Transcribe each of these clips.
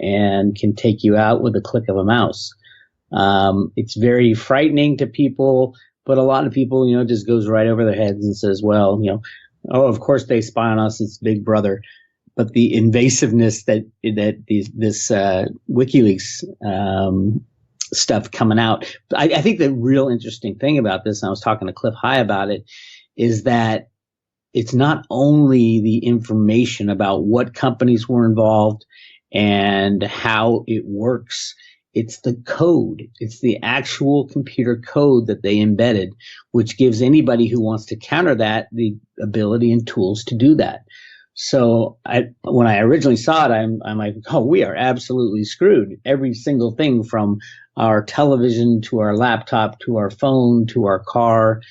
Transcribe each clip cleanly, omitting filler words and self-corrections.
and can take you out with a click of a mouse. It's very frightening to people, but a lot of people, just goes right over their heads and says, well, oh, of course they spy on us. It's Big Brother. But the invasiveness that this WikiLeaks stuff coming out, I think the real interesting thing about this, and I was talking to Cliff High about it, is that it's not only the information about what companies were involved and how it works. It's the code. It's the actual computer code that they embedded, which gives anybody who wants to counter that the ability and tools to do that. So when I originally saw it, I'm like, oh, we are absolutely screwed. Every single thing from our television to our laptop to our phone to our car,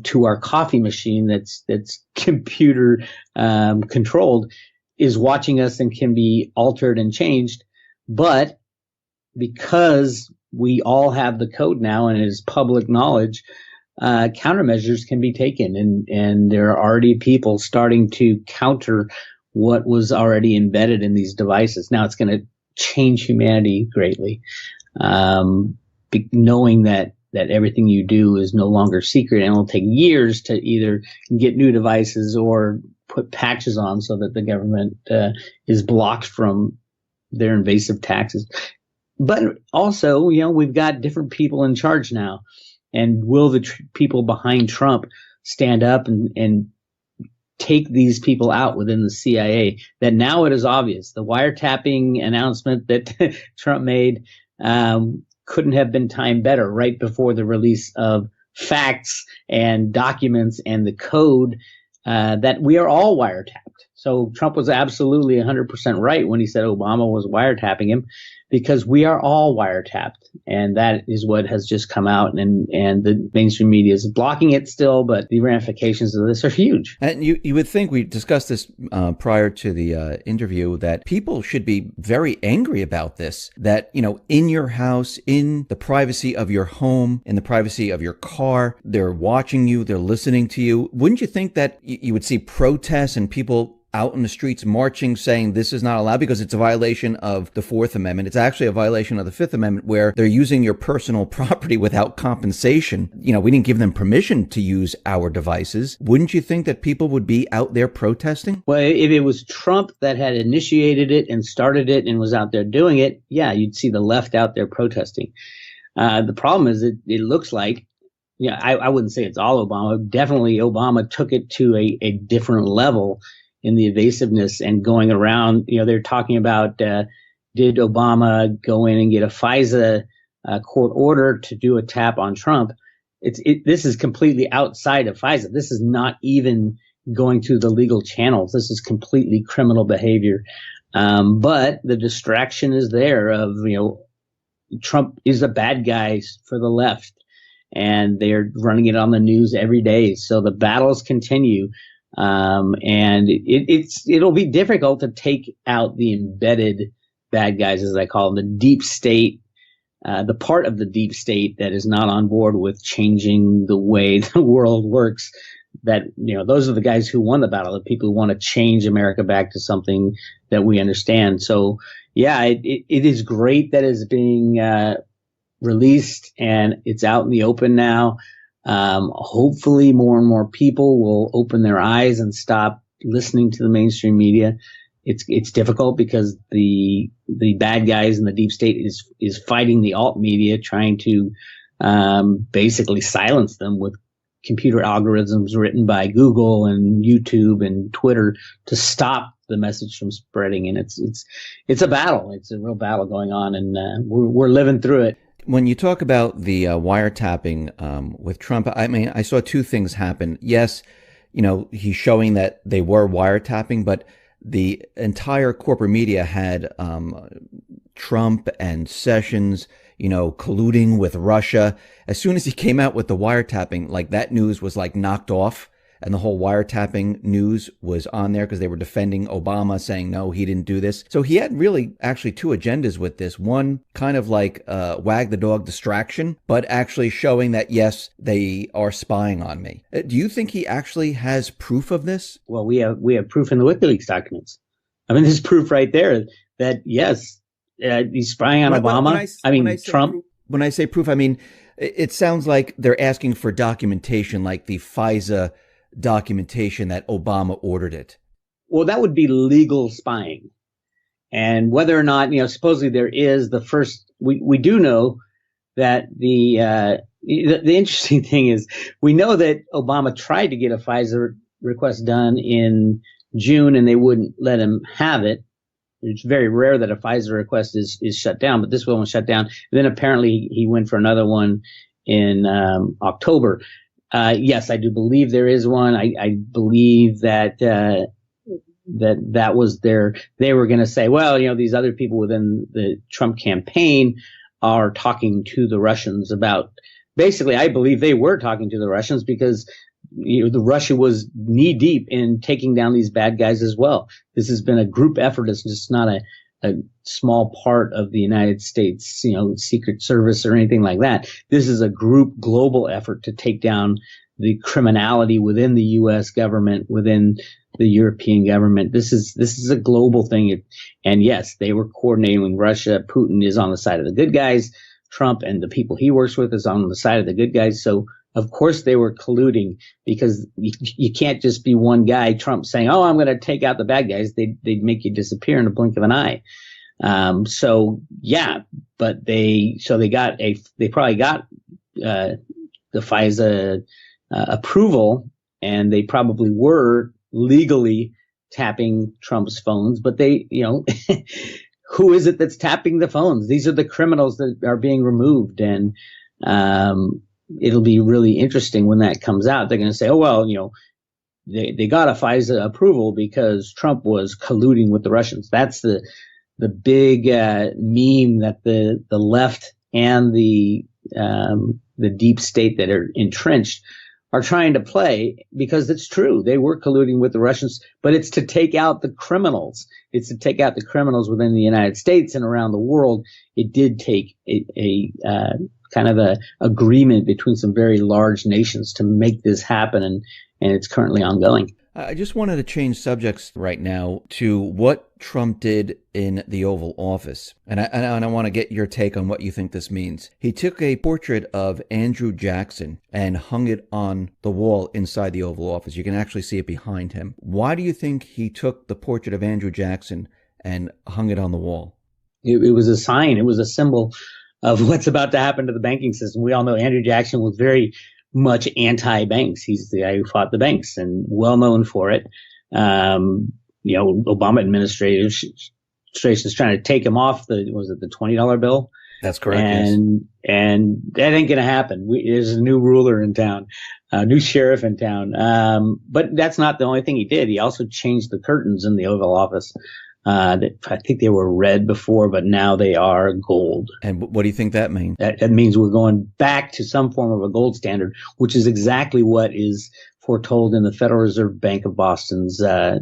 to our coffee machine that's computer controlled is watching us and can be altered and changed. But because we all have the code now and it is public knowledge, countermeasures can be taken, and there are already people starting to counter what was already embedded in these devices. Now it's going to change humanity greatly, knowing that everything you do is no longer secret, and it'll take years to either get new devices or put patches on so that the government is blocked from their invasive taxes. But also, we've got different people in charge now. And will the people behind Trump stand up and take these people out within the CIA? That now it is obvious. The wiretapping announcement that Trump made couldn't have been timed better, right before the release of facts and documents and the code that we are all wiretapped. So Trump was absolutely 100% right when he said Obama was wiretapping him, because we are all wiretapped. And that is what has just come out, and the mainstream media is blocking it still, but the ramifications of this are huge. And you would think, we discussed this prior to the interview, that people should be very angry about this, that, in your house, in the privacy of your home, in the privacy of your car, they're watching you, they're listening to you. Wouldn't you think that you would see protests and people out in the streets marching, saying this is not allowed because it's a violation of the Fourth Amendment? It's actually a violation of the Fifth Amendment, where they're using your personal property without compensation. We didn't give them permission to use our devices. Wouldn't you think that people would be out there protesting? Well, if it was Trump that had initiated it and started it and was out there doing it, yeah, you'd see the left out there protesting. The problem is it looks like, I wouldn't say it's all Obama. Definitely Obama took it to a different level in the evasiveness and going around. They're talking about, did Obama go in and get a FISA court order to do a tap on Trump? This is completely outside of FISA. This is not even going through the legal channels. This is completely criminal behavior. But the distraction is there of, Trump is a bad guy for the left, and they're running it on the news every day. So the battles continue. And it'll be difficult to take out the embedded bad guys, as I call them, the deep state, the part of the deep state that is not on board with changing the way the world works. That, those are the guys who won the battle, the people who want to change America back to something that we understand. So yeah, it is great that it's being released and it's out in the open now. Hopefully more and more people will open their eyes and stop listening to the mainstream media. It's difficult because the bad guys in the deep state is fighting the alt media, trying to basically silence them with computer algorithms written by Google and YouTube and Twitter to stop the message from spreading. And it's a battle. It's a real battle going on, and we're living through it. When you talk about the wiretapping with Trump, I saw two things happen. Yes, he's showing that they were wiretapping, but the entire corporate media had Trump and Sessions, colluding with Russia. As soon as he came out with the wiretapping, like, that news was like knocked off. And the whole wiretapping news was on there because they were defending Obama, saying, no, he didn't do this. So he had really actually two agendas with this. One, kind of like wag the dog distraction, but actually showing that, yes, they are spying on me. Do you think he actually has proof of this? Well, we have proof in the WikiLeaks documents. There's proof right there that, yes, He's spying on Obama. Trump. When I say proof, I mean it sounds like they're asking for documentation, like the FISA documentation that Obama ordered it. Well, that would be legal spying. And whether or not, supposedly there is the first, we do know that the interesting thing is we know that Obama tried to get a FISA request done in June and they wouldn't let him have it. It's very rare that a FISA request is shut down, but this one was shut down. And then apparently he went for another one in October. Yes, I do believe there is one. I believe that that was they were going to say, well, these other people within the Trump campaign are talking to the Russians about, basically, I believe they were talking to the Russians because the Russia was knee deep in taking down these bad guys as well. This has been a group effort. It's just not a small part of the United States, Secret Service or anything like that. This is a group global effort to take down the criminality within the U.S. government, within the European government. This is a global thing. And yes, they were coordinating with Russia. Putin is on the side of the good guys. Trump and the people he works with is on the side of the good guys. So of course they were colluding, because you can't just be one guy, Trump, saying, oh, I'm going to take out the bad guys. They'd make you disappear in a blink of an eye. But they probably got the FISA approval, and they probably were legally tapping Trump's phones, but they, who is it that's tapping the phones? These are the criminals that are being removed. And, it'll be really interesting when that comes out. They're going to say, oh, well, they got a FISA approval because Trump was colluding with the Russians. That's the big meme that the left and the deep state that are entrenched are trying to play, because it's true. They were colluding with the Russians, but it's to take out the criminals. It's to take out the criminals within the United States and around the world. It did take a kind of a agreement between some very large nations to make this happen, and it's currently ongoing. I just wanted to change subjects right now to what Trump did in the Oval Office. And I want to get your take on what you think this means. He took a portrait of Andrew Jackson and hung it on the wall inside the Oval Office. You can actually see it behind him. Why do you think he took the portrait of Andrew Jackson and hung it on the wall? It was a sign. It was a symbol of what's about to happen to the banking system. We all know Andrew Jackson was very much anti-banks. He's the guy who fought the banks and well known for it. Obama administration is trying to take him off the $20 bill? That's correct. And that ain't going to happen. There's a new ruler in town, a new sheriff in town. But that's not the only thing he did. He also changed the curtains in the Oval Office. I think they were red before, but now they are gold. And what do you think that means? That means we're going back to some form of a gold standard, which is exactly what is foretold in the Federal Reserve Bank of Boston's The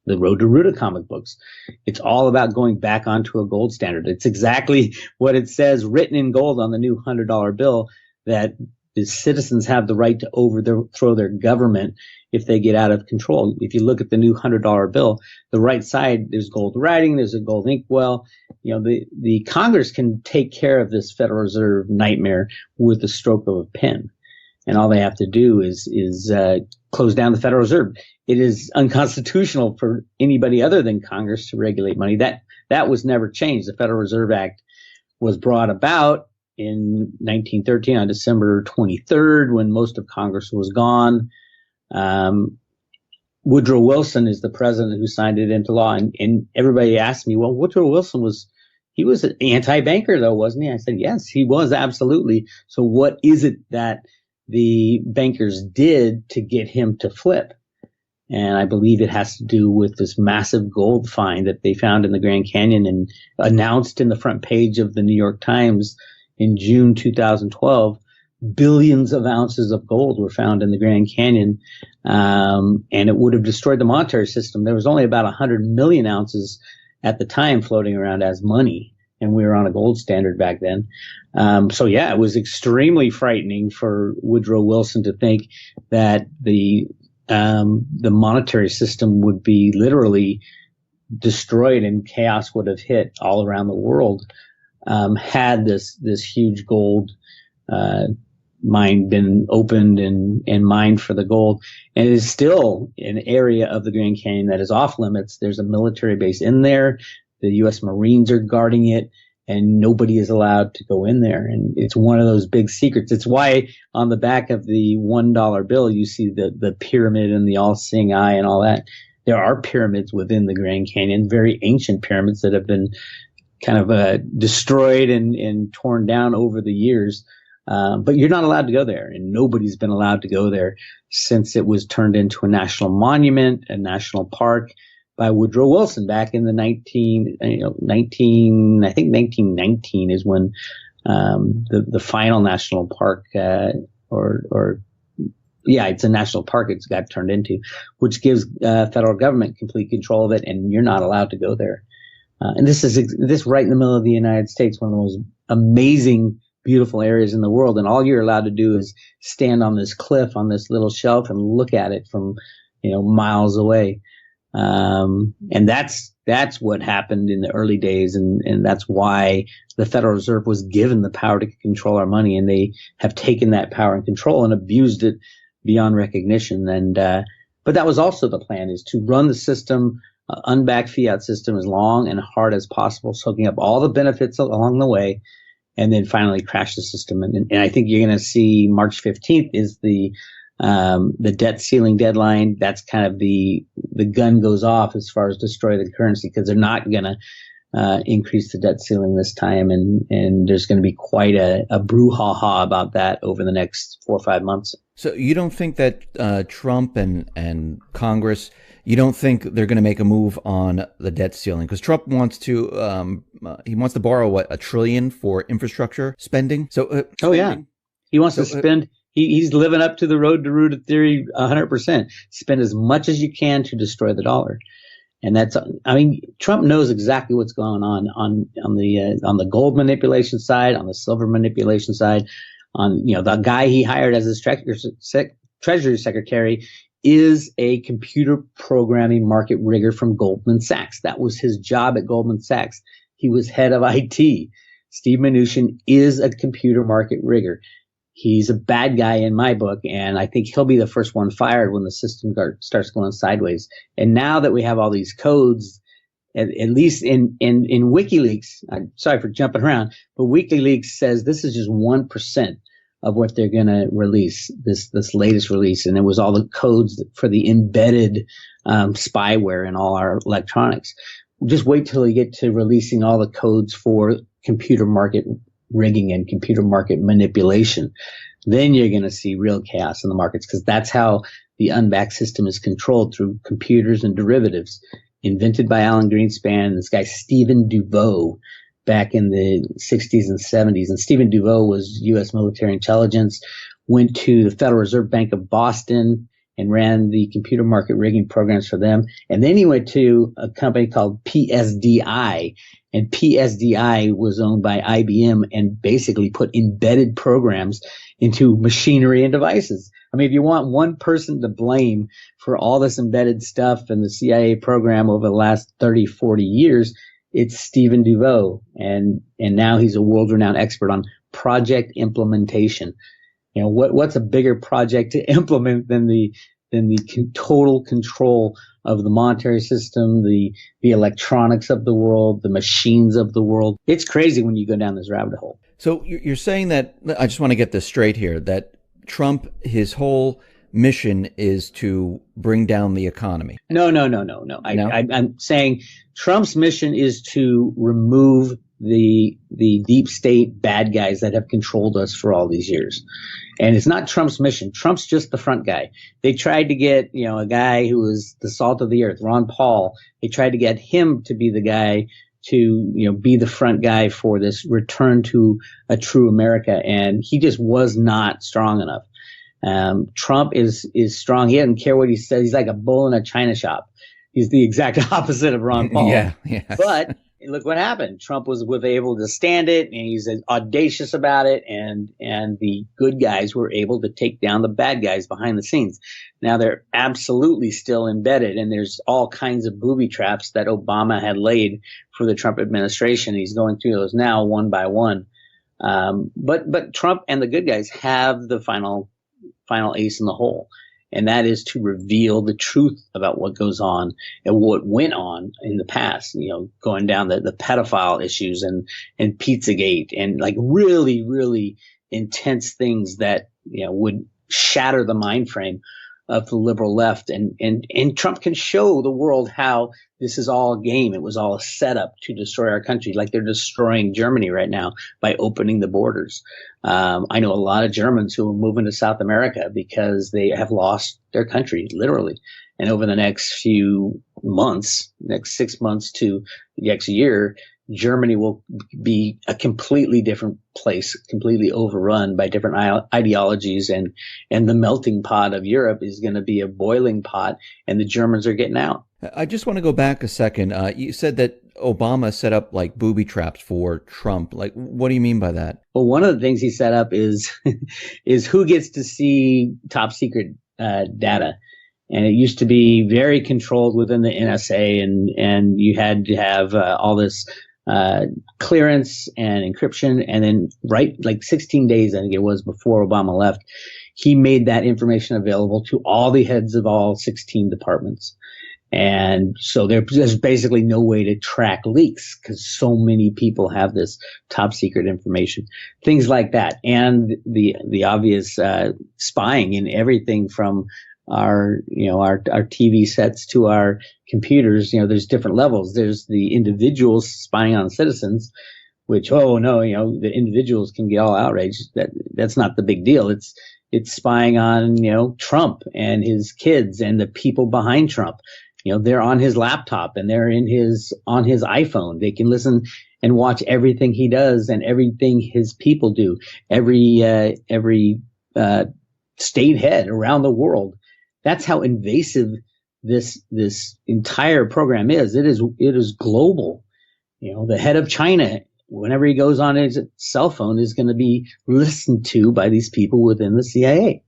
Road to Ruta comic books. It's all about going back onto a gold standard. It's exactly what it says written in gold on the new $100 bill, that the citizens have the right to overthrow their government if they get out of control. If you look at the new $100 bill, the right side, there's gold writing, there's a gold inkwell. The Congress can take care of this Federal Reserve nightmare with the stroke of a pen. And all they have to do is close down the Federal Reserve. It is unconstitutional for anybody other than Congress to regulate money. That was never changed. The Federal Reserve Act was brought about in 1913 on December 23rd, when most of Congress was gone. Woodrow Wilson is the president who signed it into law. And everybody asked me, well, Woodrow Wilson was an anti-banker though, wasn't he? I said, yes, he was, absolutely. So what is it that the bankers did to get him to flip? And I believe it has to do with this massive gold find that they found in the Grand Canyon and announced in the front page of the New York Times in June 2012. Billions of ounces of gold were found in the Grand Canyon, and it would have destroyed the monetary system. There was only about 100 million ounces at the time floating around as money, and we were on a gold standard back then. It was extremely frightening for Woodrow Wilson to think that the monetary system would be literally destroyed and chaos would have hit all around the world, had this huge gold mine been opened and mined for the gold. And it is still an area of the Grand Canyon that is off limits. There's a military base in there. The U.S. Marines are guarding it, and nobody is allowed to go in there. And it's one of those big secrets. It's why on the back of the $1 bill, you see the pyramid and the all-seeing eye and all that. There are pyramids within the Grand Canyon, very ancient pyramids that have been kind of destroyed and torn down over the years. But you're not allowed to go there, and nobody's been allowed to go there since it was turned into a national monument, a national park by Woodrow Wilson back in the 1919 is when the final national park it's a national park it's got turned into, which gives federal government complete control of it, and you're not allowed to go there. And this is right in the middle of the United States, one of the most amazing, beautiful areas in the world. And all you're allowed to do is stand on this cliff, on this little shelf, and look at it from, miles away. And that's what happened in the early days. And that's why the Federal Reserve was given the power to control our money. And they have taken that power and control and abused it beyond recognition. And, but that was also the plan, is to run the system, unback fiat system as long and hard as possible, soaking up all the benefits along the way, and then finally crash the system. And I think you're going to see March 15th is the debt ceiling deadline. That's kind of the gun goes off as far as destroy the currency, because they're not going to increase the debt ceiling this time. And there's going to be quite a brouhaha about that over the next 4 or 5 months. So you don't think that Trump and Congress, you don't think they're going to make a move on the debt ceiling? Because Trump wants to borrow $1 trillion for infrastructure spending. So he wants to spend. He's living up to the road to rooted theory 100%. Spend as much as you can to destroy the dollar. And Trump knows exactly what's going on the gold manipulation side, on the silver manipulation side, on, the guy he hired as his Treasury Secretary is a computer programming market rigger from Goldman Sachs. That was his job at Goldman Sachs. He was head of IT. Steve Mnuchin is a computer market rigger. He's a bad guy in my book, and I think he'll be the first one fired when the system starts going sideways. And now that we have all these codes, at least in WikiLeaks, I'm sorry for jumping around, but WikiLeaks says this is just 1% of what they're going to release, this latest release. And it was all the codes for the embedded spyware in all our electronics. Just wait till we get to releasing all the codes for computer market rigging and computer market manipulation. Then you're going to see real chaos in the markets, because that's how the unbacked system is controlled, through computers and derivatives invented by Alan Greenspan and this guy Stephen Duveau back in the 60s and 70s. And Stephen Duveau was U.S. military intelligence, went to the Federal Reserve Bank of Boston and ran the computer market rigging programs for them. And then he went to a company called PSDI, and PSDI was owned by IBM and basically put embedded programs into machinery and devices. I mean, if you want one person to blame for all this embedded stuff in the CIA program over the last 30, 40 years, it's Stephen Duveau. And now he's a world-renowned expert on project implementation. What's a bigger project to implement than the total control of the monetary system, the electronics of the world, the machines of the world? It's crazy when you go down this rabbit hole. So you're saying that, I just want to get this straight here, that Trump, his whole mission is to bring down the economy. No. I'm saying Trump's mission is to remove the deep state bad guys that have controlled us for all these years. And it's not Trump's mission. Trump's just the front guy. They tried to get, a guy who was the salt of the earth, Ron Paul. They tried to get him to be the guy to, be the front guy for this return to a true America. And he just was not strong enough. Trump is strong. He doesn't care what he says. He's like a bull in a china shop. He's the exact opposite of Ron Paul. Yeah. But look what happened. Trump was able to stand it, and he's audacious about it, and the good guys were able to take down the bad guys behind the scenes. Now they're absolutely still embedded, and there's all kinds of booby traps that Obama had laid for the Trump administration. He's going through those now one by one. But Trump and the good guys have the final ace in the hole. And that is to reveal the truth about what goes on and what went on in the past, going down the pedophile issues and Pizzagate and like really, really intense things that, would shatter the mind frame of the liberal left. And Trump can show the world how this is all a game. It was all a setup to destroy our country, like they're destroying Germany right now by opening the borders. I know a lot of Germans who are moving to South America because they have lost their country, literally. And over the next few months, next 6 months to the next year, Germany will be a completely different place, completely overrun by different ideologies, and the melting pot of Europe is going to be a boiling pot, and the Germans are getting out. I just want to go back a second. You said that Obama set up like booby traps for Trump. Like, what do you mean by that? Well, one of the things he set up is is who gets to see top secret data. And it used to be very controlled within the NSA, and you had to have all this clearance and encryption. And then like 16 days, I think it was, before Obama left, he made that information available to all the heads of all 16 departments. And so there's basically no way to track leaks because so many people have this top secret information, things like that. And the obvious spying in everything from our TV sets to our computers. There's different levels. There's the individuals spying on citizens, which, the individuals can get all outraged. That's not the big deal. It's spying on, Trump and his kids and the people behind Trump. They're on his laptop and they're on his iPhone. They can listen and watch everything he does and everything his people do. Every state head around the world. That's how invasive this entire program is. It is global. The head of China, whenever he goes on his cell phone, is going to be listened to by these people within the CIA.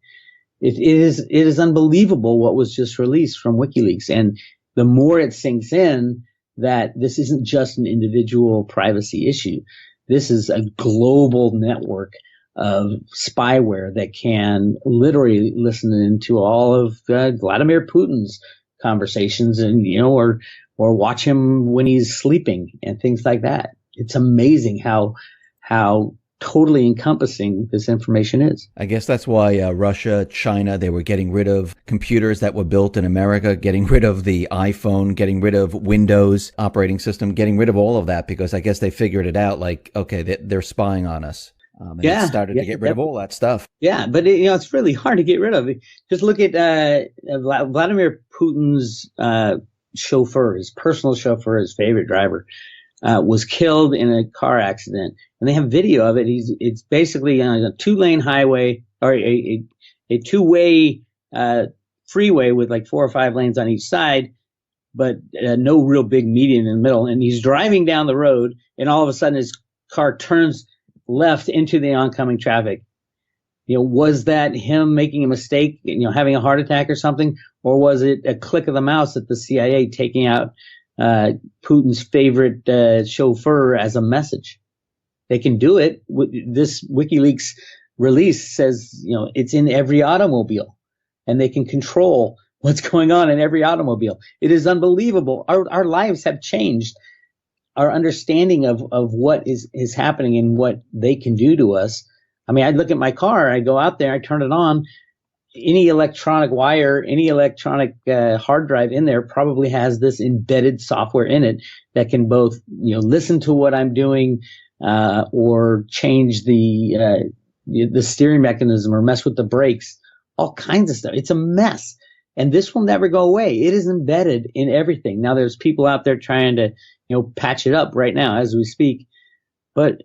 It is unbelievable what was just released from WikiLeaks. And the more it sinks in that this isn't just an individual privacy issue. This is a global network of spyware that can literally listen into all of Vladimir Putin's conversations and, or watch him when he's sleeping and things like that. It's amazing how totally encompassing this information is. I guess that's why Russia, China, they were getting rid of computers that were built in America, getting rid of the iPhone, getting rid of Windows operating system, getting rid of all of that, because I guess they figured it out like, okay, they're spying on us. And it started to get rid of all that stuff. Yeah, but it's really hard to get rid of. Just look at Vladimir Putin's chauffeur, his personal chauffeur, his favorite driver. Was killed in a car accident, and they have video of it. It's basically on a 2-lane highway or a 2-way freeway with like 4 or 5 lanes on each side, but no real big median in the middle. And he's driving down the road, and all of a sudden his car turns left into the oncoming traffic. Was that him making a mistake, having a heart attack or something, or was it a click of the mouse at the CIA taking out Putin's favorite chauffeur as a message? They can do it. This WikiLeaks release says, it's in every automobile, and they can control what's going on in every automobile. It is unbelievable. Our lives have changed. Our understanding of what is happening and what they can do to us. I mean, I look at my car, I go out there, I turn it on. Any electronic wire, any electronic hard drive in there probably has this embedded software in it that can both, listen to what I'm doing, or change the steering mechanism or mess with the brakes, all kinds of stuff. It's a mess. And this will never go away. It is embedded in everything. Now there's people out there trying to, patch it up right now as we speak. But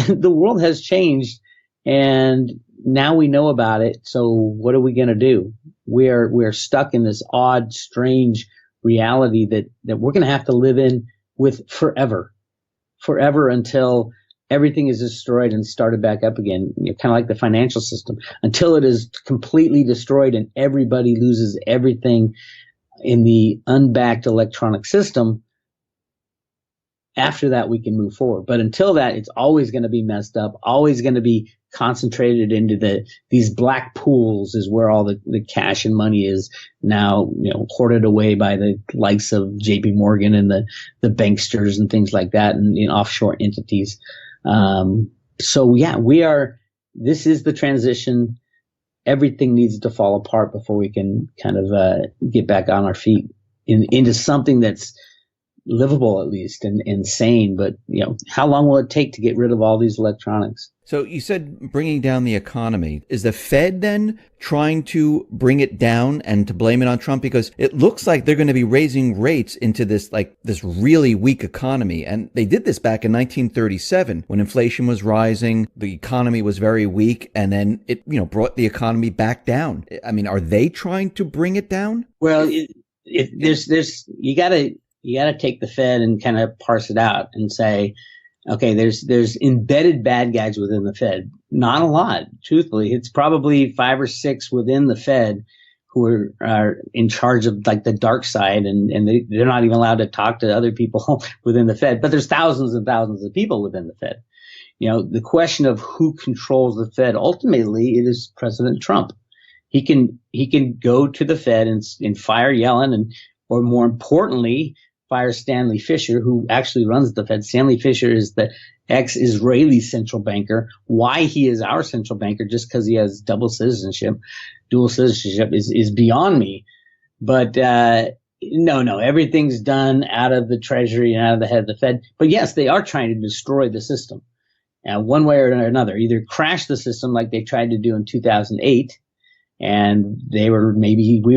the world has changed, and now we know about it. So what are we going to do? We're stuck in this odd, strange reality that we're going to have to live in with forever until everything is destroyed and started back up again. Kind of like the financial system, until it is completely destroyed and everybody loses everything in the unbacked electronic system. After that, we can move forward. But until that, it's always going to be messed up, always going to be concentrated into these black pools is where all the cash and money is now, hoarded away by the likes of JP Morgan and the banksters and things like that, and in offshore entities. So yeah, this is the transition. Everything needs to fall apart before we can kind of get back on our feet into something that's livable, at least, and sane. But how long will it take to get rid of all these electronics? So you said bringing down the economy. Is the Fed then trying to bring it down and to blame it on Trump? Because it looks like they're going to be raising rates into this really weak economy. And they did this back in 1937 when inflation was rising, the economy was very weak, and then it brought the economy back down. I mean, are they trying to bring it down? Well, there's you gotta take the Fed and kind of parse it out and say, okay, there's embedded bad guys within the Fed. Not a lot, truthfully. It's probably 5 or 6 within the Fed who are in charge of like the dark side, and they're not even allowed to talk to other people within the Fed. But there's thousands and thousands of people within the Fed. The question of who controls the Fed, ultimately, it is President Trump. He can go to the Fed and fire Yellen, or more importantly, fire Stanley Fischer, who actually runs the Fed. Stanley Fischer is the ex-Israeli central banker. Why he is our central banker, just because he has dual citizenship is beyond me. But no, everything's done out of the Treasury and out of the head of the Fed. But yes, they are trying to destroy the system, one way or another. Either crash the system like they tried to do in 2008. And we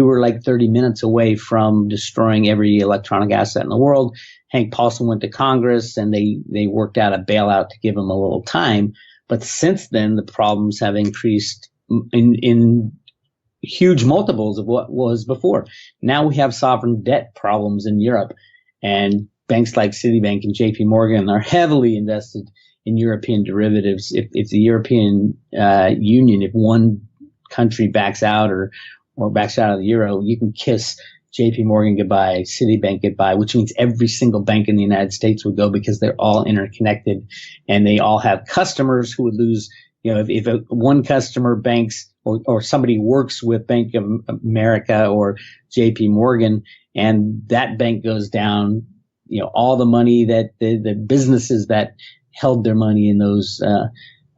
were like 30 minutes away from destroying every electronic asset in the world. Hank Paulson went to Congress and they worked out a bailout to give him a little time. But since then, the problems have increased in huge multiples of what was before. Now we have sovereign debt problems in Europe, and banks like Citibank and JP Morgan are heavily invested in European derivatives. If the European Union, if one country backs out or backs out of the euro, you can kiss JP Morgan goodbye, Citibank goodbye, which means every single bank in the United States would go, because they're all interconnected and they all have customers who would lose. If one customer banks or somebody works with Bank of America or JP Morgan and that bank goes down, all the money that the businesses that held their money in those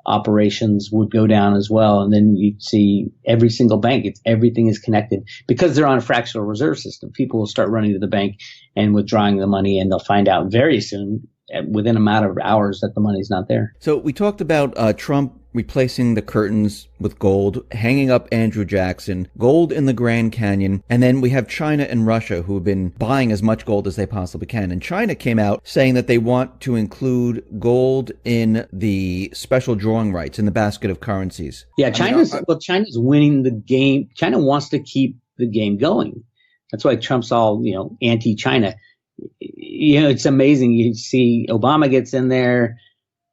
operations would go down as well. And then you'd see every single bank, everything is connected because they're on a fractional reserve system. People will start running to the bank and withdrawing the money, and they'll find out very soon, within a matter of hours, that the money's not there. So we talked about Trump replacing the curtains with gold, hanging up Andrew Jackson, gold in the Grand Canyon, and then we have China and Russia who have been buying as much gold as they possibly can. And China came out saying that they want to include gold in the special drawing rights in the basket of currencies. Yeah, China's winning the game. China wants to keep the game going. That's why Trump's all, anti-China. It's amazing. You see Obama gets in there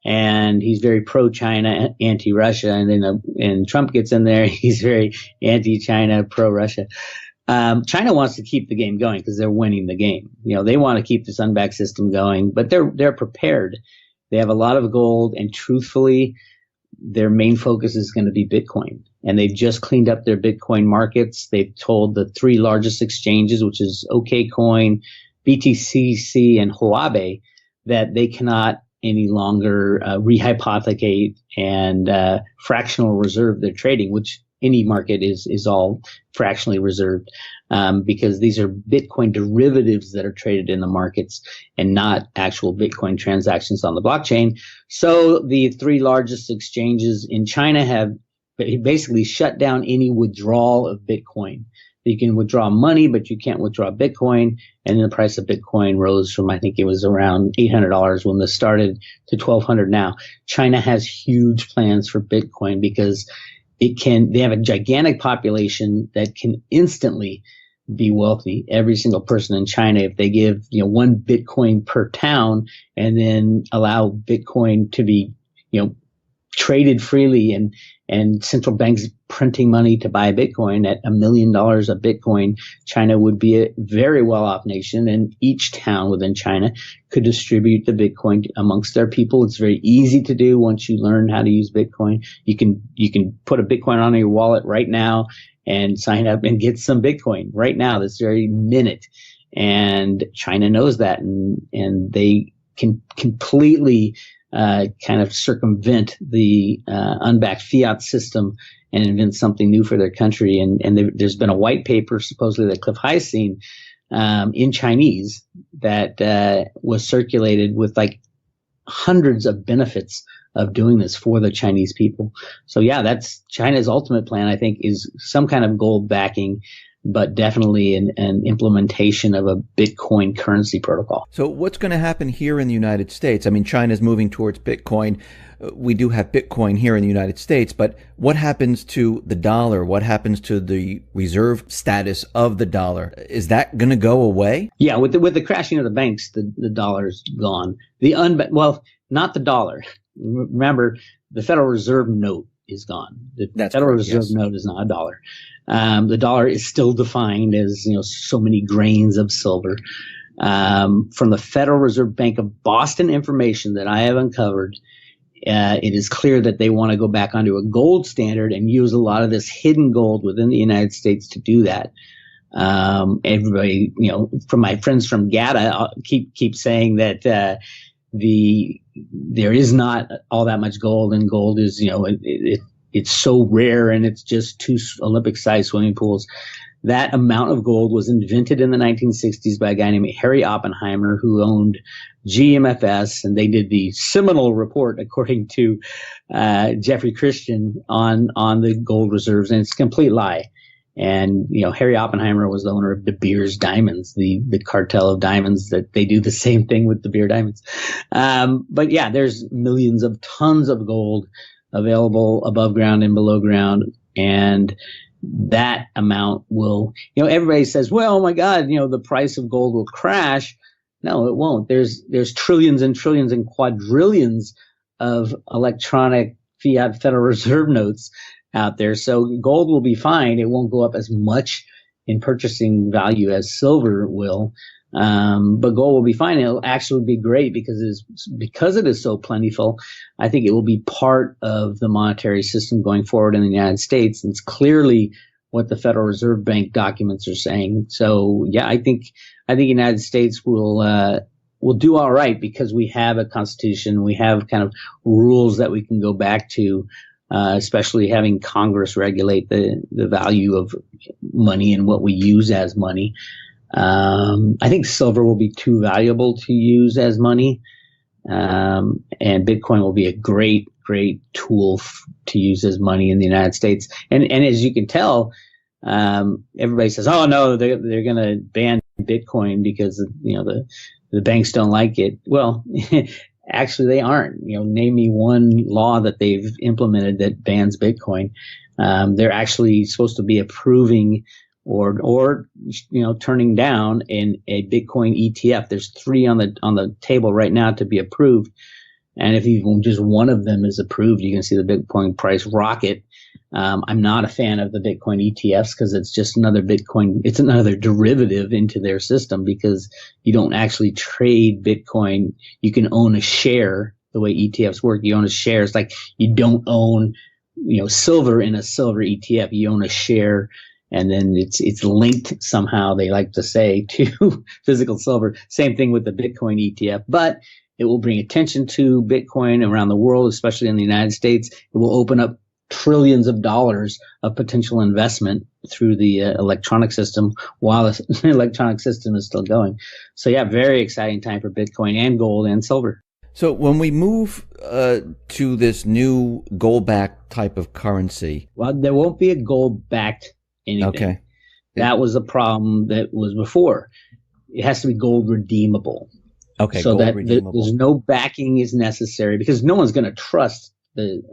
and he's very pro-China, anti-Russia. And then Trump gets in there, he's very anti-China, pro-Russia. China wants to keep the game going because they're winning the game. They want to keep this unbacked system going, but they're prepared. They have a lot of gold, and truthfully, their main focus is going to be Bitcoin. And they've just cleaned up their Bitcoin markets. They've told the 3 largest exchanges, which is OKCoin, BTCC, and Huobi, that they cannot any longer rehypothecate and fractional reserve their trading, which any market is all fractionally reserved, because these are Bitcoin derivatives that are traded in the markets and not actual Bitcoin transactions on the blockchain. So the 3 largest exchanges in China have basically shut down any withdrawal of Bitcoin. You can withdraw money, but you can't withdraw Bitcoin. And the price of Bitcoin rose from, I think it was around $800 when this started, to $1,200 now. China has huge plans for Bitcoin because they have a gigantic population that can instantly be wealthy. Every single person in China, if they give, 1 Bitcoin per town and then allow Bitcoin to be, traded freely and central banks printing money to buy Bitcoin at $1 million a Bitcoin, China would be a very well-off nation, and each town within China could distribute the Bitcoin amongst their people. It's very easy to do once you learn how to use Bitcoin. You can put a Bitcoin on your wallet right now and sign up and get some Bitcoin right now, this very minute. And China knows that, and they can completely kind of circumvent the unbacked fiat system and invent something new for their country. And there's been a white paper supposedly that Cliff High's seen in Chinese that was circulated with like hundreds of benefits of doing this for the Chinese people. So yeah, that's China's ultimate plan, I think, is some kind of gold backing, but definitely an implementation of a Bitcoin currency protocol. So what's going to happen here in the United States? I mean, China's moving towards Bitcoin. We do have Bitcoin here in the United States, but what happens to the dollar? What happens to the reserve status of the dollar? Is that going to go away? Yeah, with the crashing of the banks, the dollar's gone. Well, not the dollar. Remember, the Federal Reserve note is gone. The Federal Reserve note is not a dollar. The dollar is still defined as, so many grains of silver. From the Federal Reserve Bank of Boston information that I have uncovered, it is clear that they want to go back onto a gold standard and use a lot of this hidden gold within the United States to do that. Everybody, from my friends from GATA, keep saying that there is not all that much gold, and gold is, it's so rare and it's just 2 Olympic-sized swimming pools. That amount of gold was invented in the 1960s by a guy named Harry Oppenheimer, who owned GMFS, and they did the seminal report, according to Jeffrey Christian, on the gold reserves, and it's a complete lie. And, Harry Oppenheimer was the owner of De Beers Diamonds, the cartel of diamonds, that they do the same thing with De Beers Diamonds. But yeah, there's millions of tons of gold available above ground and below ground. And that amount will, everybody says, well, oh my God, the price of gold will crash. No, it won't. There's trillions and trillions and quadrillions of electronic fiat Federal Reserve notes out there. So gold will be fine. It won't go up as much in purchasing value as silver will. But gold will be fine. It'll actually be great because it is so plentiful. I think it will be part of the monetary system going forward in the United States. And it's clearly what the Federal Reserve Bank documents are saying. So yeah, I think the United States will do all right because we have a constitution. We have kind of rules that we can go back to, especially having Congress regulate the value of money and what we use as money. I think silver will be too valuable to use as money. And Bitcoin will be a great tool to use as money in the United States. And as you can tell, everybody says, oh no, they're going to ban Bitcoin because, the banks don't like it. Well, actually they aren't. Name me one law that they've implemented that bans Bitcoin. They're actually supposed to be approving or turning down a Bitcoin ETF. There's 3 on the table right now to be approved. And if even just one of them is approved, you can see the Bitcoin price rocket. I'm not a fan of the Bitcoin ETFs because it's just another Bitcoin. It's another derivative into their system because you don't actually trade Bitcoin. You can own a share. The way ETFs work, you own a share. It's like you don't own, silver in a silver ETF. You own a share. And then it's linked somehow, they like to say, to physical silver. Same thing with the Bitcoin ETF, but it will bring attention to Bitcoin around the world, especially in the United States. It will open up trillions of dollars of potential investment through the electronic system while the electronic system is still going. So yeah, very exciting time for Bitcoin and gold and silver. So when we move to this new gold-backed type of currency. Well, there won't be a gold-backed anything. Okay. That was a problem that was before. It has to be gold redeemable. Okay. So that there's no backing is necessary because no one's going to trust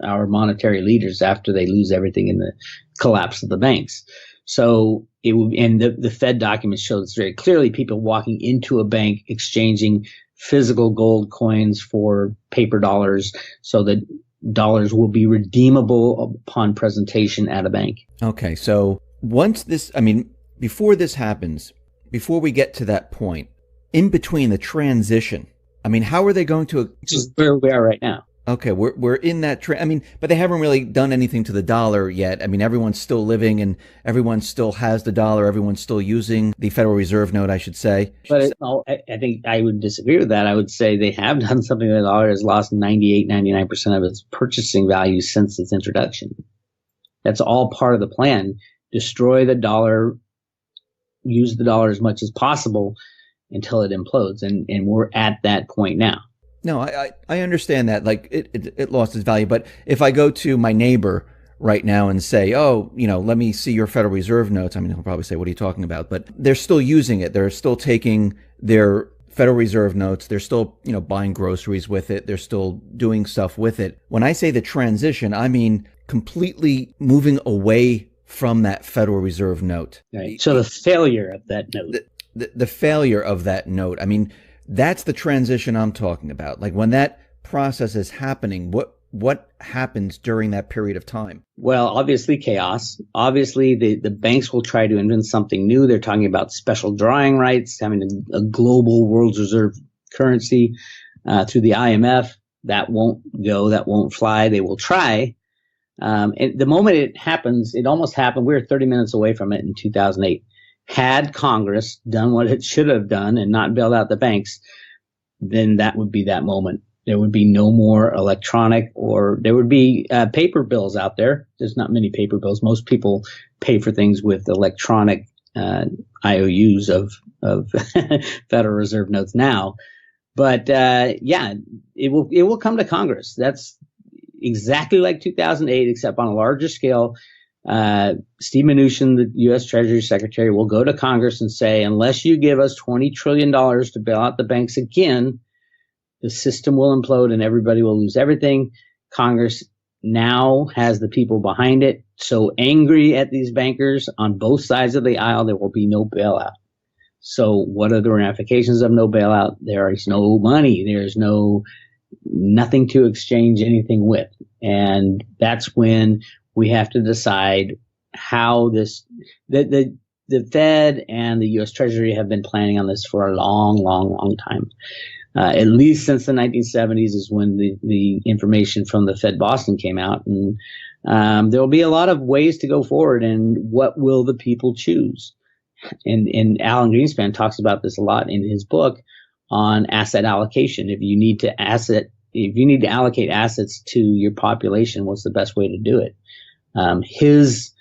our monetary leaders after they lose everything in the collapse of the banks. So and the Fed documents show this very clearly, people walking into a bank exchanging physical gold coins for paper dollars so that dollars will be redeemable upon presentation at a bank. Okay. So once this, I mean, before this happens, before we get to that point, in between the transition, I mean, how are they going to? Which is where we are right now. Okay, we're in that I mean, but they haven't really done anything to the dollar yet. I mean, everyone's still living and everyone still has the dollar. Everyone's still using the Federal Reserve note, I should say. But I think I would disagree with that. I would say they have done something. The dollar has lost 98, 99% of its purchasing value since its introduction. That's all part of the plan. Destroy the dollar, use the dollar as much as possible until it implodes. And we're at that point now. No, I understand that. Like it lost its value. But if I go to my neighbor right now and say, oh, let me see your Federal Reserve notes, I mean, he'll probably say, what are you talking about? But they're still using it. They're still taking their Federal Reserve notes. They're still, buying groceries with it. They're still doing stuff with it. When I say the transition, I mean completely moving away from that Federal Reserve note. Right. So the failure of that note. The failure of that note. I mean, that's the transition I'm talking about. Like when that process is happening, what happens during that period of time? Well, obviously chaos. Obviously, the banks will try to invent something new. They're talking about special drawing rights, having a global world reserve currency through the IMF. That won't go. That won't fly. They will try. And the moment it happens, it almost happened. We were 30 minutes away from it in 2008. Had Congress done what it should have done and not bailed out the banks, then that would be that moment. There would be no more electronic, or there would be paper bills out there. There's not many paper bills. Most people pay for things with electronic IOUs of Federal Reserve notes now. But it will come to Congress. That's exactly like 2008, except on a larger scale. Steve Mnuchin, the U.S. Treasury Secretary, will go to Congress and say, unless you give us $20 trillion to bail out the banks again, the system will implode and everybody will lose everything. Congress now has the people behind it. So angry at these bankers on both sides of the aisle, there will be no bailout. So what are the ramifications of no bailout? There is no money. There's nothing to exchange anything with. And that's when we have to decide how the Fed and the U.S. Treasury have been planning on this for a long, long, long time. At least since the 1970s is when the information from the Fed Boston came out. And there will be a lot of ways to go forward. And what will the people choose? And Alan Greenspan talks about this a lot in his book on asset allocation. If you need to allocate assets to your population, what's the best way to do it? His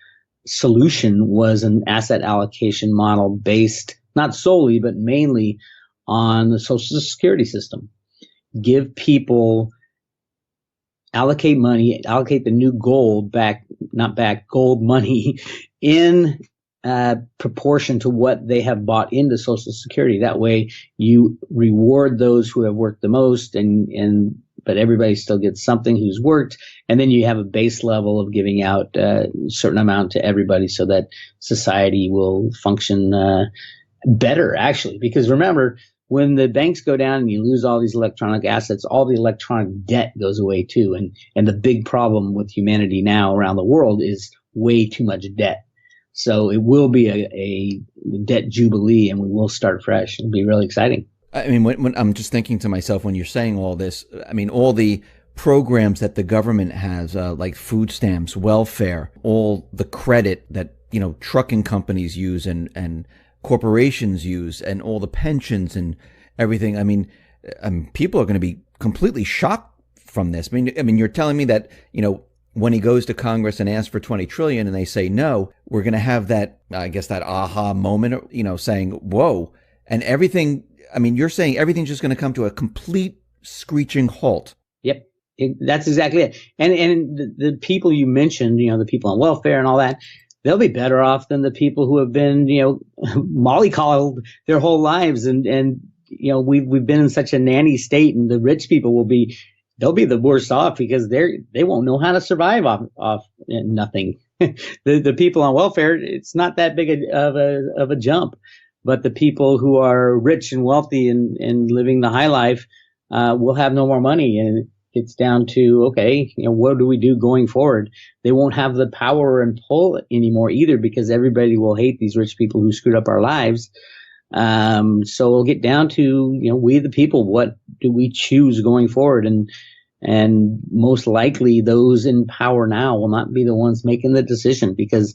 solution was an asset allocation model based not solely, but mainly on the Social Security system. Give people, allocate the new gold gold money in proportion to what they have bought into Social Security. That way you reward those who have worked the most but everybody still gets something who's worked. And then you have a base level of giving out a certain amount to everybody so that society will function better, actually. Because remember, when the banks go down and you lose all these electronic assets, all the electronic debt goes away too. And the big problem with humanity now around the world is way too much debt. So it will be a debt jubilee, and we will start fresh. It'll be really exciting. I mean, when I'm just thinking to myself, when you're saying all this, I mean, all the programs that the government has, like food stamps, welfare, all the credit that, trucking companies use and corporations use, and all the pensions and everything. I mean, people are going to be completely shocked from this. I mean, you're telling me that, when he goes to Congress and asks for 20 trillion and they say no, we're going to have that, I guess, that aha moment, saying, whoa, and everything. I mean, you're saying everything's just going to come to a complete screeching halt. Yep. That's exactly it. And the people you mentioned, the people on welfare and all that, they'll be better off than the people who have been, mollycoddled their whole lives. And we've been in such a nanny state, and the rich people they'll be the worst off because they won't know how to survive off nothing. the people on welfare, it's not that big of a jump. But the people who are rich and wealthy and living the high life will have no more money. And it's down to, okay, what do we do going forward? They won't have the power and pull anymore either, because everybody will hate these rich people who screwed up our lives. So we'll get down to, we the people, what do we choose going forward? And most likely those in power now will not be the ones making the decision, because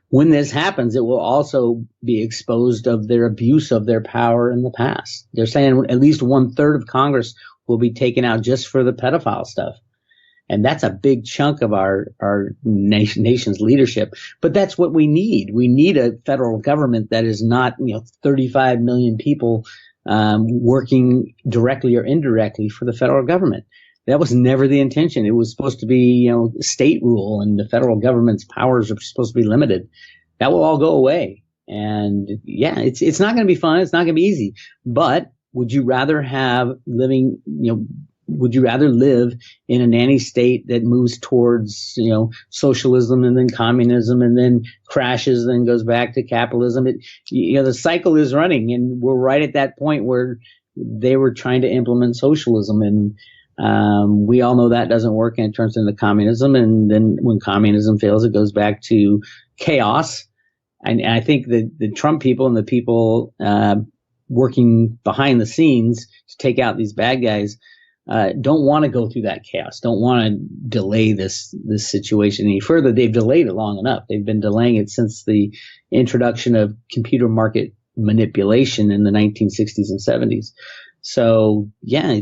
when this happens, it will also be exposed of their abuse of their power in the past. They're saying at least 1/3 of Congress will be taken out just for the pedophile stuff. And that's a big chunk of our nation's leadership. But that's what we need. We need a federal government that is not, 35 million people working directly or indirectly for the federal government. That was never the intention. It was supposed to be, state rule, and the federal government's powers are supposed to be limited. That will all go away. And yeah, it's not going to be fun. It's not going to be easy. But would you rather would you rather live in a nanny state that moves towards, socialism and then communism and then crashes and then goes back to capitalism? The cycle is running, and we're right at that point where they were trying to implement socialism, and we all know that doesn't work, and it turns into communism. And then when communism fails, it goes back to chaos. And I think that the Trump people and the people working behind the scenes to take out these bad guys don't want to go through that chaos, don't want to delay this situation any further. They've delayed it long enough. They've been delaying it since the introduction of computer market manipulation in the 1960s and 70s. So yeah,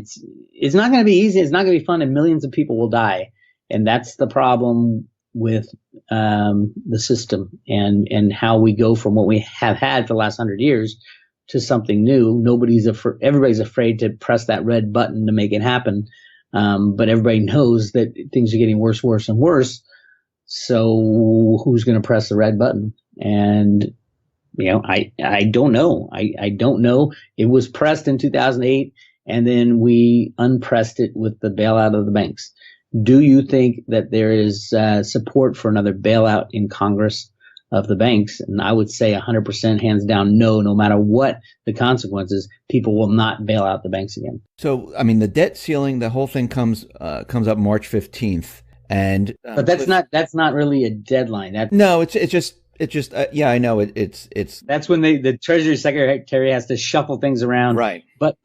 it's not going to be easy. It's not going to be fun, and millions of people will die. And that's the problem with the system and how we go from what we have had for the last 100 years to something new. Everybody's afraid to press that red button to make it happen. But everybody knows that things are getting worse, and worse. So who's going to press the red button? And I don't know. I don't know. It was pressed in 2008, and then we unpressed it with the bailout of the banks. Do you think that there is support for another bailout in Congress of the banks? And I would say 100% hands down, no matter what the consequences, people will not bail out the banks again. So, I mean, the debt ceiling, the whole thing comes up March 15th. And but that's not really a deadline. It's just yeah, I know it's that's when the Treasury Secretary has to shuffle things around. Right. But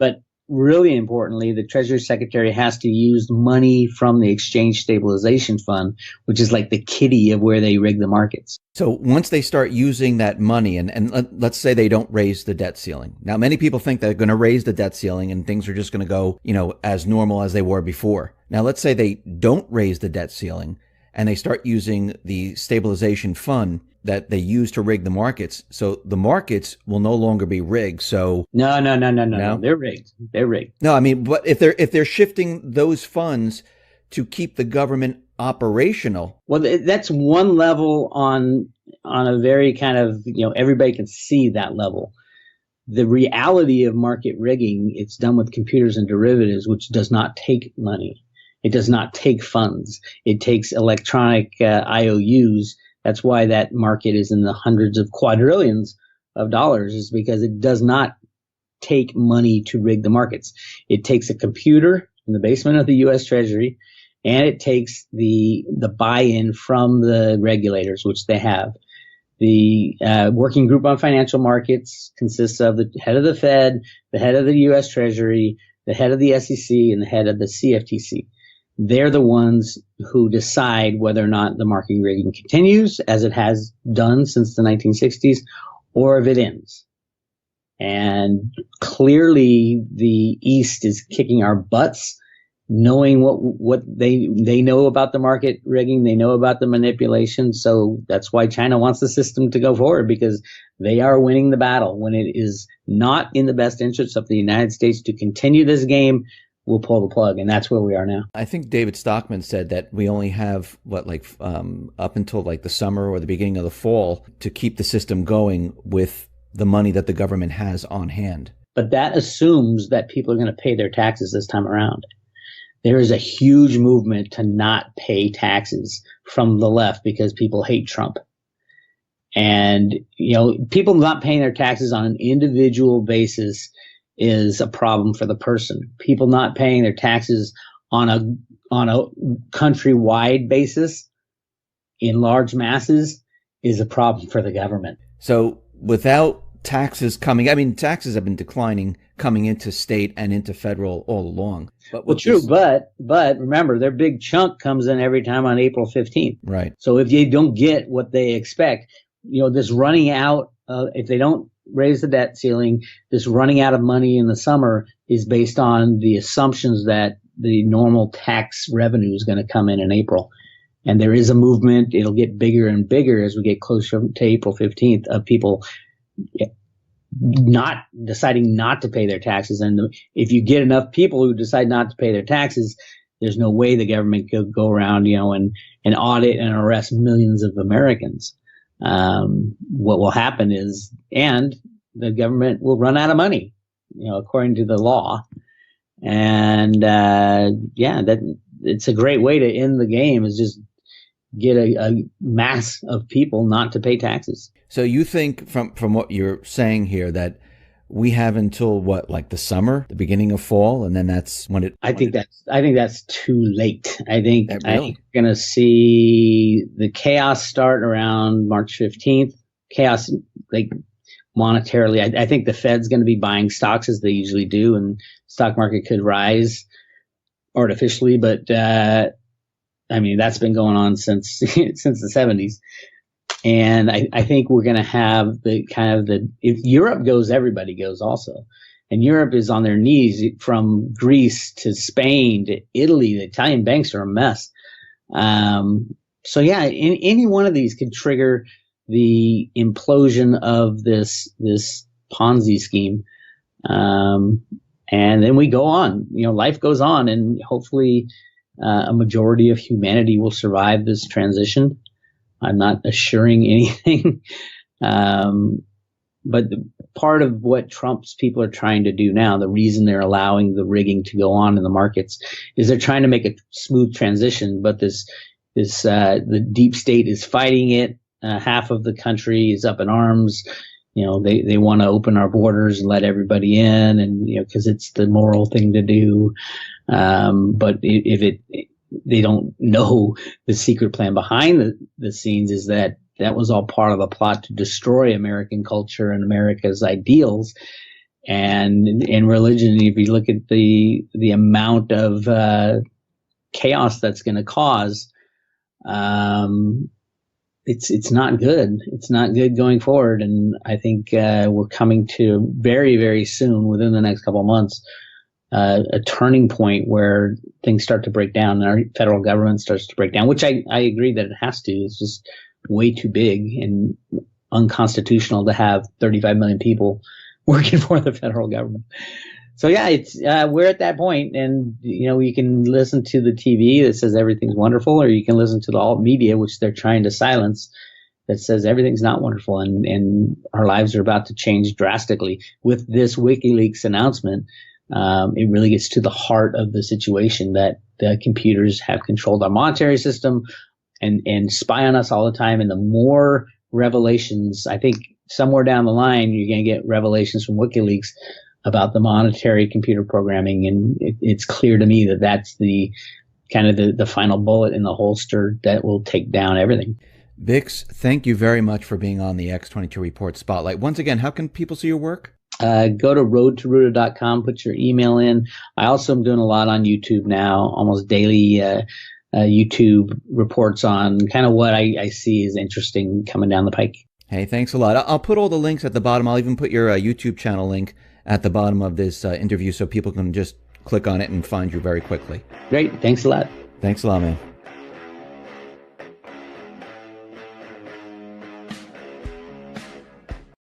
really importantly, the Treasury Secretary has to use money from the Exchange Stabilization Fund, which is like the kitty of where they rig the markets. So once they start using that money, and let's say they don't raise the debt ceiling. Now, many people think they're going to raise the debt ceiling and things are just going to go, as normal as they were before. Now, let's say they don't raise the debt ceiling and they start using the stabilization fund that they use to rig the markets. So the markets will no longer be rigged. So no. They're rigged. No, I mean, but if they're shifting those funds to keep the government operational. Well, that's one level on a very kind of, everybody can see that level. The reality of market rigging, it's done with computers and derivatives, which does not take money. It does not take funds. It takes electronic IOUs. That's why that market is in the hundreds of quadrillions of dollars, is because it does not take money to rig the markets. It takes a computer in the basement of the U.S. Treasury, and it takes the buy-in from the regulators, which they have. The Working Group on Financial Markets consists of the head of the Fed, the head of the U.S. Treasury, the head of the SEC, and the head of the CFTC. They're the ones who decide whether or not the market rigging continues, as it has done since the 1960s, or if it ends. And clearly the East is kicking our butts, knowing what they know about the market rigging, they know about the manipulation. So that's why China wants the system to go forward, because they are winning the battle. When it is not in the best interest of the United States to continue this game, we'll pull the plug, and that's where we are now. I think David Stockman said that we only have up until like the summer or the beginning of the fall to keep the system going with the money that the government has on hand. But that assumes that people are going to pay their taxes this time around. There is a huge movement to not pay taxes from the left because people hate Trump. And, people not paying their taxes on an individual basis is a problem for the person. People not paying their taxes on a countrywide basis in large masses is a problem for the government. So without taxes taxes have been declining coming into state and into federal all along. But remember, their big chunk comes in every time on April 15th. Right. So if they don't get what they expect, this running out, if they don't raise the debt ceiling, this running out of money in the summer is based on the assumptions that the normal tax revenue is going to come in April. And there is a movement. It'll get bigger and bigger as we get closer to April 15th of people not deciding not to pay their taxes. And if you get enough people who decide not to pay their taxes, there's no way the government could go around, and audit and arrest millions of Americans. What will happen is, and the government will run out of money, according to the law. And, that it's a great way to end the game, is just get a mass of people not to pay taxes. So you think from what you're saying here that we have until like the summer, the beginning of fall, and then that's when I think that's too late. I think we're going to see the chaos start around March 15th. Chaos, like monetarily. I think the Fed's going to be buying stocks as they usually do, and stock market could rise artificially, but that's been going on since the 70s. And I think we're going to have if Europe goes, everybody goes also. And Europe is on their knees, from Greece to Spain to Italy. The Italian banks are a mess. Any one of these could trigger the implosion of this Ponzi scheme. And then we go on, life goes on, and hopefully a majority of humanity will survive this transition. I'm not assuring anything. But part of what Trump's people are trying to do now, the reason they're allowing the rigging to go on in the markets, is they're trying to make a smooth transition. But the deep state is fighting it. Half of the country is up in arms. They want to open our borders and let everybody in, and because it's the moral thing to do. But they don't know the secret plan behind the scenes is that was all part of a plot to destroy American culture and America's ideals and religion. If you look at the amount of chaos that's going to cause, it's not good. It's not good going forward. And I think we're coming to very, very soon, within the next couple of months, a turning point where things start to break down and our federal government starts to break down, which I agree that it has to. It's just way too big and unconstitutional to have 35 million people working for the federal government. So we're at that point, and you can listen to the TV that says everything's wonderful, or you can listen to the alt media, which they're trying to silence, that says everything's not wonderful, and our lives are about to change drastically. With this WikiLeaks announcement, it really gets to the heart of the situation, that the computers have controlled our monetary system and spy on us all the time. And the more revelations, I think somewhere down the line, you're going to get revelations from WikiLeaks about the monetary computer programming. And it's clear to me that that's the kind of the final bullet in the holster that will take down everything. Bix, thank you very much for being on the X22 Report Spotlight. Once again, how can people see your work? Go to roadtoruta.com, put your email in. I also am doing a lot on YouTube now, almost daily YouTube reports on kind of what I see is interesting coming down the pike. Hey, thanks a lot. I'll put all the links at the bottom. I'll even put your YouTube channel link at the bottom of this interview so people can just click on it and find you very quickly. Great. Thanks a lot. Thanks a lot, man.